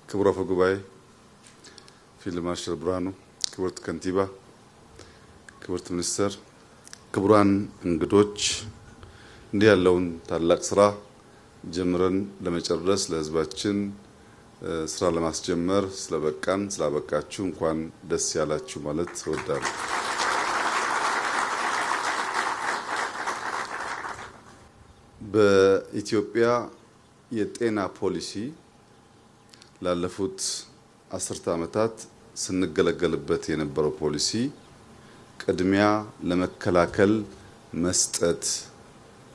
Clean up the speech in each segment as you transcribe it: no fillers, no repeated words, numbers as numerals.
ክቡር አፈ ጉባኤ ፊልድ ማርሻል ብርሃኑ፣ ክቡርት ከንቲባ፣ ክቡርት ሚኒስትር፣ ክቡራን እንግዶች፣ እንዲህ ያለውን ታላቅ ስራ ጀምረን ለመጨረስ ለህዝባችን ስራ ለማስጀመር ስለበቃን ስላበቃችሁ እንኳን ደስ ያላችሁ ማለት እወዳለሁ። በኢትዮጵያ የጤና ፖሊሲ ላለፉት 10 ዓመታት ስንገለገልበት የነበረው ፖሊሲ ቅድሚያ ለመከላከል መስጠት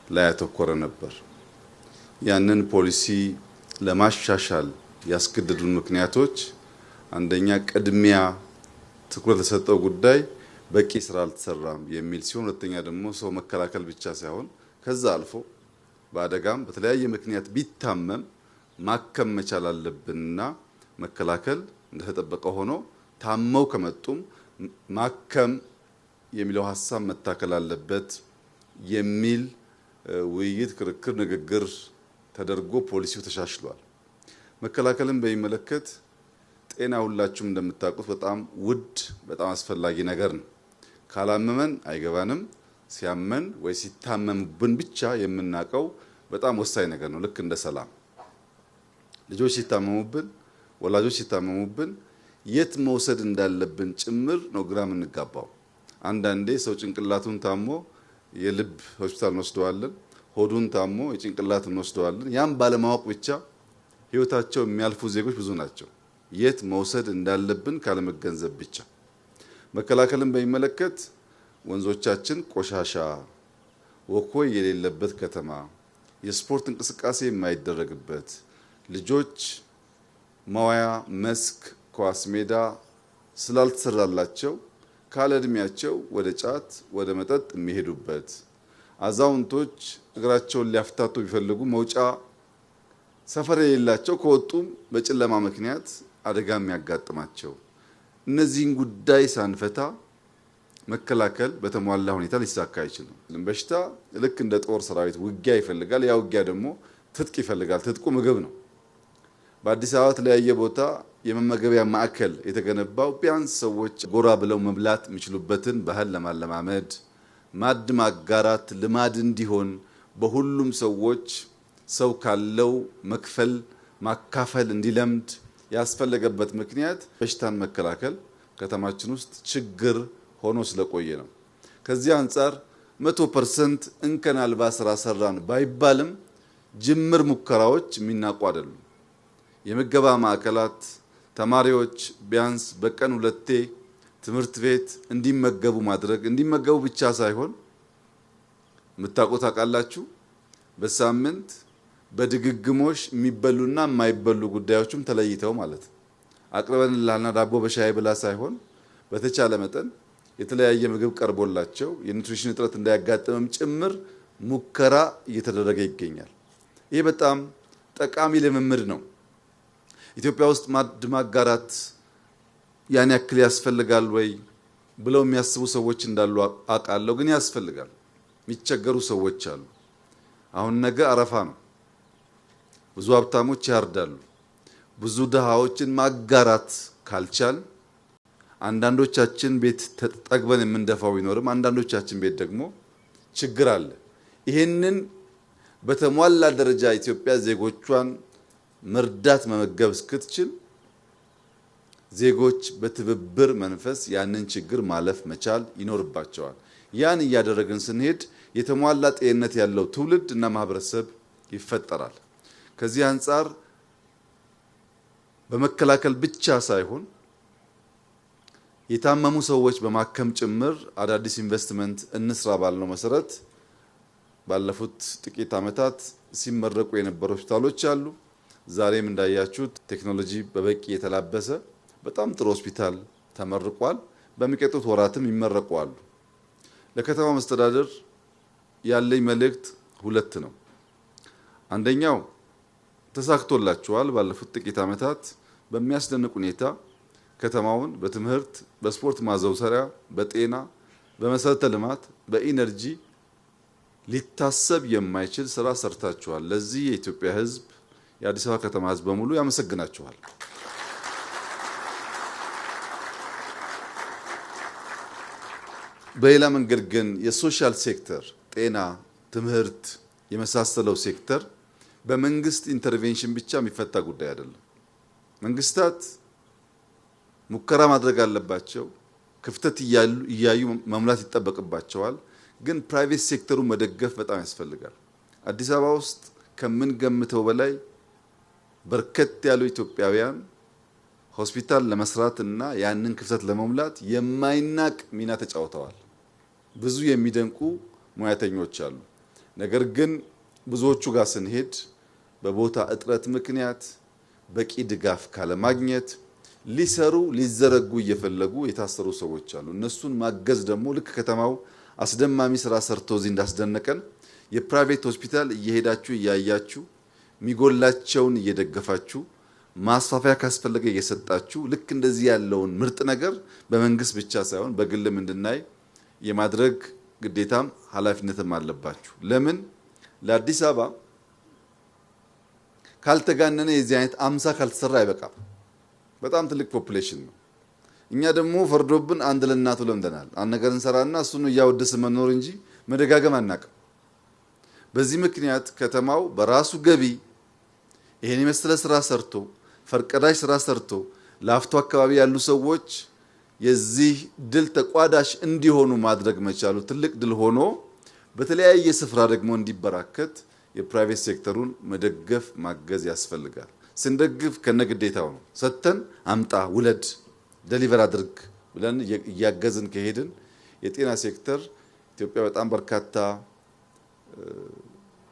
ላይ ያተኮረ ነበር። ያንን ፖሊሲ ለማሻሻል ያስገደዱን ምክንያቶች አንደኛ ቅድሚያ ትኩረት ለሰጠው ጉዳይ በቂ ስራ አልተሰራም የሚል ሲሆን፣ ሁለተኛ ደግሞ ሰው መከላከል ብቻ ሳይሆን ከዛ አልፎ በአደጋም በተለያየ ምክንያት ቢታመም ማከም መቻል አለብንና መከላከል እንደተጠበቀ ሆኖ ታመው ከመጡም ማከም የሚለው ሐሳብ መታከል አለበት የሚል ውይይት፣ ክርክር፣ ንግግር ተደርጎ ፖሊሲው ተሻሽሏል። መከላከልን በሚመለከት ጤና ሁላችሁም እንደምታውቁት በጣም ውድ፣ በጣም አስፈላጊ ነገር ነው። ካላመመን አይገባንም። ሲያመን ወይ ሲታመምብን ብቻ የምናውቀው በጣም ወሳኝ ነገር ነው። ልክ እንደ ሰላም ልጆች ሲታመሙብን፣ ወላጆች ሲታመሙብን የት መውሰድ እንዳለብን ጭምር ነው ግራ የምንጋባው። አንዳንዴ ሰው ጭንቅላቱን ታሞ የልብ ሆስፒታል እንወስደዋለን፣ ሆዱን ታሞ የጭንቅላት እንወስደዋለን። ያም ባለማወቅ ብቻ ህይወታቸው የሚያልፉ ዜጎች ብዙ ናቸው። የት መውሰድ እንዳለብን ካለመገንዘብ ብቻ። መከላከልን በሚመለከት ወንዞቻችን ቆሻሻ፣ ወኮይ የሌለበት ከተማ፣ የስፖርት እንቅስቃሴ የማይደረግበት፣ ልጆች መዋያ መስክ፣ ኳስ ሜዳ ስላልተሰራላቸው ካለ እድሜያቸው ወደ ጫት ወደ መጠጥ የሚሄዱበት፣ አዛውንቶች እግራቸውን ሊያፍታቱ ቢፈልጉ መውጫ ሰፈር የሌላቸው ከወጡም በጨለማ ምክንያት አደጋ የሚያጋጥማቸው፣ እነዚህን ጉዳይ ሳንፈታ መከላከል በተሟላ ሁኔታ ሊሳካ አይችልም። በሽታ ልክ እንደ ጦር ሰራዊት ውጊያ ይፈልጋል። ያ ውጊያ ደግሞ ትጥቅ ይፈልጋል። ትጥቁ ምግብ ነው። በአዲስ አበባ የተለያየ ቦታ የመመገቢያ ማዕከል የተገነባው ቢያንስ ሰዎች ጎራ ብለው መብላት የሚችሉበትን ባህል ለማለማመድ፣ ማዕድ ማጋራት ልማድ እንዲሆን፣ በሁሉም ሰዎች ሰው ካለው መክፈል ማካፈል እንዲለምድ ያስፈለገበት ምክንያት በሽታን መከላከል ከተማችን ውስጥ ችግር ሆኖ ስለቆየ ነው። ከዚህ አንጻር 100% እንከን አልባ ስራ ሰራን ባይባልም ጅምር ሙከራዎች የሚናቁ አይደሉም። የምገባ ማዕከላት ተማሪዎች ቢያንስ በቀን 2 ትምህርት ቤት እንዲመገቡ ማድረግ፣ እንዲመገቡ ብቻ ሳይሆን የምታውቁት አቃላችሁ በሳምንት በድግግሞሽ የሚበሉና የማይበሉ ጉዳዮችም ተለይተው ማለት አቅርበንላልና ዳቦ በሻይ ብላ ሳይሆን በተቻለ መጠን የተለያየ ምግብ ቀርቦላቸው የኒውትሪሽን እጥረት እንዳያጋጥምም ጭምር ሙከራ እየተደረገ ይገኛል። ይህ በጣም ጠቃሚ ልምምድ ነው። ኢትዮጵያ ውስጥ ማዕድ ማጋራት ያን ያክል ያስፈልጋል ወይ ብለው የሚያስቡ ሰዎች እንዳሉ አውቃለሁ። ግን ያስፈልጋል። የሚቸገሩ ሰዎች አሉ። አሁን ነገ አረፋ ነው። ብዙ ሀብታሞች ያርዳሉ። ብዙ ድሃዎችን ማጋራት ካልቻል አንዳንዶቻችን ቤት ተጠግበን የምንደፋው ቢኖርም አንዳንዶቻችን ቤት ደግሞ ችግር አለ። ይሄንን በተሟላ ደረጃ ኢትዮጵያ ዜጎቿን መርዳት መመገብ እስክትችል ዜጎች በትብብር መንፈስ ያንን ችግር ማለፍ መቻል ይኖርባቸዋል። ያን እያደረግን ስንሄድ የተሟላ ጤንነት ያለው ትውልድ እና ማህበረሰብ ይፈጠራል። ከዚህ አንጻር በመከላከል ብቻ ሳይሆን የታመሙ ሰዎች በማከም ጭምር አዳዲስ ኢንቨስትመንት እንስራ ባልነው መሰረት ባለፉት ጥቂት ዓመታት ሲመረቁ የነበሩ ሆስፒታሎች አሉ። ዛሬም እንዳያችሁት ቴክኖሎጂ በበቂ የተላበሰ በጣም ጥሩ ሆስፒታል ተመርቋል። በሚቀጥሉት ወራትም ይመረቁ። ለከተማ መስተዳደር ያለኝ መልእክት 2 ነው። አንደኛው ተሳክቶላችኋል። ባለፉት ጥቂት ዓመታት በሚያስደንቅ ሁኔታ ከተማውን በትምህርት፣ በስፖርት ማዘውተሪያ፣ በጤና፣ በመሰረተ ልማት፣ በኢነርጂ ሊታሰብ የማይችል ስራ ሰርታችኋል። ለዚህ የኢትዮጵያ ሕዝብ የአዲስ አበባ ከተማ ሕዝብ በሙሉ ያመሰግናችኋል። በሌላ መንገድ ግን የሶሻል ሴክተር ጤና፣ ትምህርት የመሳሰለው ሴክተር በመንግስት ኢንተርቬንሽን ብቻ የሚፈታ ጉዳይ አይደለም። መንግስታት ሙከራ ማድረግ አለባቸው። ክፍተት እያዩ መሙላት ይጠበቅባቸዋል። ግን ፕራይቬት ሴክተሩን መደገፍ በጣም ያስፈልጋል። አዲስ አበባ ውስጥ ከምንገምተው በላይ በርከት ያሉ ኢትዮጵያውያን ሆስፒታል ለመስራት እና ያንን ክፍተት ለመሙላት የማይናቅ ሚና ተጫውተዋል። ብዙ የሚደንቁ ሙያተኞች አሉ። ነገር ግን ብዙዎቹ ጋር ስንሄድ በቦታ እጥረት ምክንያት በቂ ድጋፍ ካለማግኘት ሊሰሩ ሊዘረጉ እየፈለጉ የታሰሩ ሰዎች አሉ። እነሱን ማገዝ ደግሞ ልክ ከተማው አስደማሚ ስራ ሰርቶ እዚህ እንዳስደነቀን የፕራይቬት ሆስፒታል እየሄዳችሁ እያያችሁ ሚጎላቸውን እየደገፋችሁ ማስፋፊያ ካስፈለገ እየሰጣችሁ ልክ እንደዚህ ያለውን ምርጥ ነገር በመንግስት ብቻ ሳይሆን በግልም እንድናይ የማድረግ ግዴታም ኃላፊነትም አለባችሁ። ለምን ለአዲስ አበባ ካልተጋነነ የዚህ አይነት 50 ካልተሰራ አይበቃም። በጣም ትልቅ ፖፑሌሽን ነው። እኛ ደግሞ ፈርዶብን አንድ ለእናቱ ለምደናል። አንድ ነገር እንሰራና እሱን እያወደስ መኖር እንጂ መደጋገም አናቅም። በዚህ ምክንያት ከተማው በራሱ ገቢ ይሄን የመሰለ ስራ ሰርቶ ፈርቀዳሽ ስራ ሰርቶ ላፍቶ አካባቢ ያሉ ሰዎች የዚህ ድል ተቋዳሽ እንዲሆኑ ማድረግ መቻሉ ትልቅ ድል ሆኖ በተለያየ ስፍራ ደግሞ እንዲበራከት የፕራይቬት ሴክተሩን መደገፍ ማገዝ ያስፈልጋል። ስንደግፍ ከነግዴታው ነው። ሰተን አምጣ፣ ውለድ፣ ዴሊቨር አድርግ ብለን እያገዝን ከሄድን የጤና ሴክተር ኢትዮጵያ በጣም በርካታ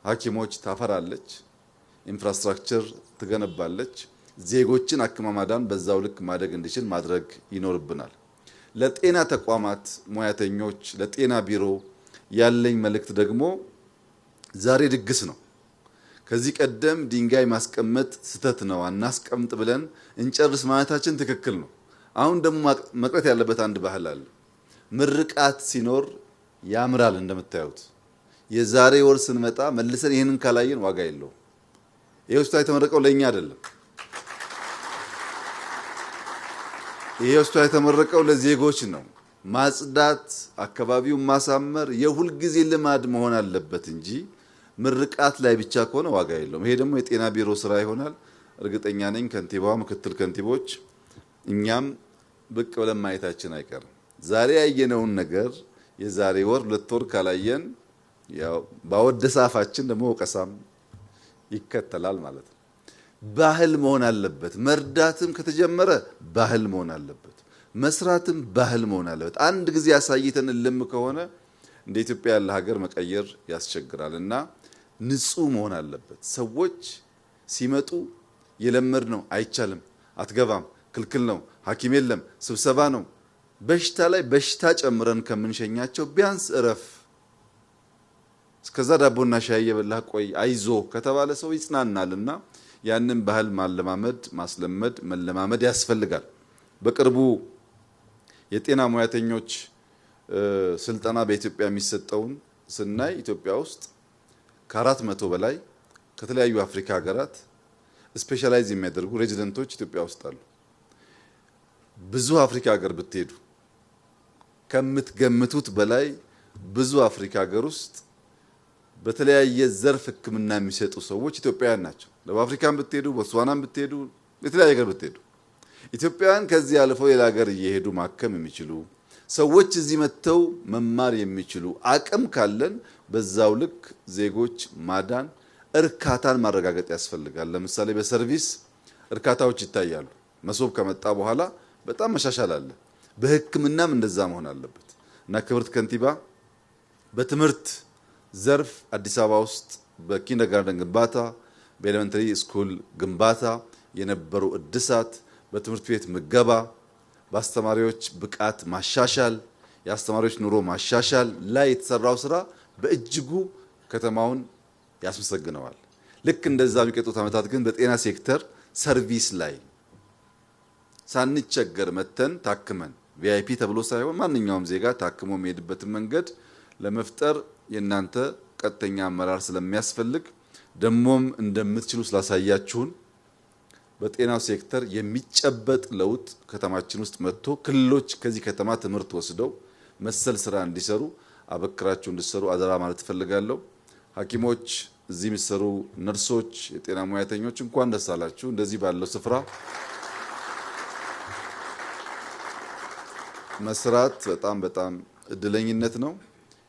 ሐኪሞች ታፈራለች፣ ኢንፍራስትራክቸር ትገነባለች። ዜጎችን አክማ ማዳን በዛው ልክ ማደግ እንዲችል ማድረግ ይኖርብናል። ለጤና ተቋማት ሙያተኞች፣ ለጤና ቢሮ ያለኝ መልእክት ደግሞ ዛሬ ድግስ ነው። ከዚህ ቀደም ድንጋይ ማስቀመጥ ስተት ነው፣ አናስቀምጥ ብለን እንጨርስ ማለታችን ትክክል ነው። አሁን ደግሞ መቅረት ያለበት አንድ ባህል አለ። ምርቃት ሲኖር ያምራል። እንደምታዩት የዛሬ ወር ስንመጣ መልሰን ይህንን ካላየን ዋጋ የለውም። ይሄ ሆስፒታል የተመረቀው ለኛ አይደለም። ይሄ ሆስፒታል የተመረቀው ለዜጎች ነው። ማጽዳት፣ አካባቢውን ማሳመር የሁል ጊዜ ልማድ መሆን አለበት እንጂ ምርቃት ላይ ብቻ ከሆነ ዋጋ የለውም። ይሄ ደግሞ የጤና ቢሮ ስራ ይሆናል። እርግጠኛ ነኝ ከንቲባዋ፣ ምክትል ከንቲቦች እኛም ብቅ ብለን ማየታችን አይቀርም። ዛሬ ያየነውን ነገር የዛሬ ወር 2 ወር ካላየን ያው ባወደሰ አፋችን ደግሞ ወቀሳም ይከተላል ማለት ነው። ባህል መሆን አለበት። መርዳትም ከተጀመረ ባህል መሆን አለበት። መስራትም ባህል መሆን አለበት። አንድ ጊዜ ያሳይተን ልም ከሆነ እንደ ኢትዮጵያ ያለ ሀገር መቀየር ያስቸግራልና ንጹህ መሆን አለበት። ሰዎች ሲመጡ የለመድ ነው አይቻልም፣ አትገባም፣ ክልክል ነው፣ ሐኪም የለም፣ ስብሰባ ነው፣ በሽታ ላይ በሽታ ጨምረን ከምንሸኛቸው ቢያንስ እረፍ፣ እስከዛ ዳቦና ሻይ የበላህ ቆይ፣ አይዞ ከተባለ ሰው ይጽናናልና ያንን ባህል ማለማመድ፣ ማስለመድ፣ መለማመድ ያስፈልጋል። በቅርቡ የጤና ሙያተኞች ስልጠና በኢትዮጵያ የሚሰጠውን ስናይ ኢትዮጵያ ውስጥ ከ400 በላይ ከተለያዩ አፍሪካ ሀገራት ስፔሻላይዝ የሚያደርጉ ሬዚደንቶች ኢትዮጵያ ውስጥ አሉ። ብዙ አፍሪካ ሀገር ብትሄዱ ከምትገምቱት በላይ ብዙ አፍሪካ ሀገር ውስጥ በተለያየ ዘርፍ ሕክምና የሚሰጡ ሰዎች ኢትዮጵያውያን ናቸው። ደቡብ አፍሪካን ብትሄዱ፣ ቦትስዋናን ብትሄዱ፣ የተለያየ ሀገር ብትሄዱ ኢትዮጵያውያን ከዚህ አልፈው ሌላ ሀገር እየሄዱ ማከም የሚችሉ ሰዎች እዚህ መጥተው መማር የሚችሉ አቅም ካለን በዛው ልክ ዜጎች ማዳን፣ እርካታን ማረጋገጥ ያስፈልጋል። ለምሳሌ በሰርቪስ እርካታዎች ይታያሉ። መሶብ ከመጣ በኋላ በጣም መሻሻል አለ። በሕክምናም እንደዛ መሆን አለበት እና ክብርት ከንቲባ በትምህርት ዘርፍ አዲስ አበባ ውስጥ በኪንደርጋርተን ግንባታ፣ በኤሌመንተሪ ስኩል ግንባታ የነበሩ እድሳት፣ በትምህርት ቤት ምገባ፣ በአስተማሪዎች ብቃት ማሻሻል፣ የአስተማሪዎች ኑሮ ማሻሻል ላይ የተሰራው ስራ በእጅጉ ከተማውን ያስመሰግነዋል። ልክ እንደዛ የሚቀጥሉት ዓመታት ግን በጤና ሴክተር ሰርቪስ ላይ ሳንቸገር መተን ታክመን ቪአይፒ ተብሎ ሳይሆን ማንኛውም ዜጋ ታክሞ የሚሄድበትን መንገድ ለመፍጠር የእናንተ ቀጥተኛ አመራር ስለሚያስፈልግ ደሞም እንደምትችሉ ስላሳያችሁን በጤናው ሴክተር የሚጨበጥ ለውጥ ከተማችን ውስጥ መጥቶ ክልሎች ከዚህ ከተማ ትምህርት ወስደው መሰል ስራ እንዲሰሩ አበክራችሁ እንዲሰሩ አደራ ማለት እፈልጋለሁ። ሐኪሞች፣ እዚህ የሚሰሩ ነርሶች፣ የጤና ሙያተኞች እንኳን ደስ አላችሁ። እንደዚህ ባለው ስፍራ መስራት በጣም እድለኝነት ነው።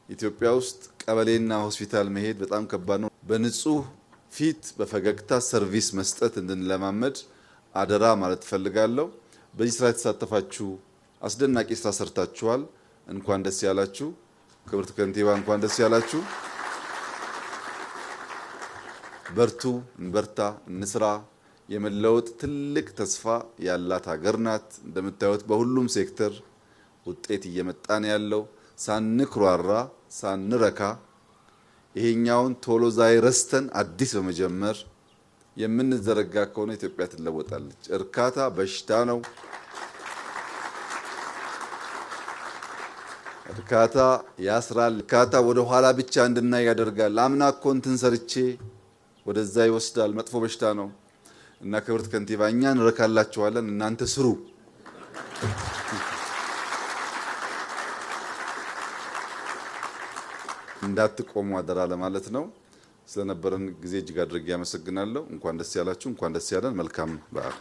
ኢትዮጵያ ውስጥ ቀበሌና ሆስፒታል መሄድ በጣም ከባድ ነው። በንጹህ ፊት በፈገግታ ሰርቪስ መስጠት እንድንለማመድ አደራ ማለት እፈልጋለሁ። በዚህ ስራ የተሳተፋችሁ አስደናቂ ስራ ሰርታችኋል። እንኳን ደስ ያላችሁ። ክብርት ከንቲባ እንኳን ደስ ያላችሁ። በርቱ፣ እንበርታ፣ እንስራ። የመለወጥ ትልቅ ተስፋ ያላት ሀገር ናት። እንደምታዩት በሁሉም ሴክተር ውጤት እየመጣን ያለው ሳንኩራራ ሳንረካ ይሄኛውን ቶሎ ዛይ ረስተን አዲስ በመጀመር የምንዘረጋ ከሆነ ኢትዮጵያ ትለወጣለች። እርካታ በሽታ ነው። እርካታ ያስራል። እርካታ ወደ ኋላ ብቻ እንድናይ ያደርጋል። አምና እኮ እንትን ሰርቼ ወደዛ ይወስዳል። መጥፎ በሽታ ነው እና ክብርት ከንቲባ እኛ እንረካላችኋለን፣ እናንተ ስሩ። እንዳትቆሙ አደራ ለማለት ነው። ስለነበረን ጊዜ እጅግ አድርጌ ያመሰግናለሁ። እንኳን ደስ ያላችሁ፣ እንኳን ደስ ያለን። መልካም በዓል።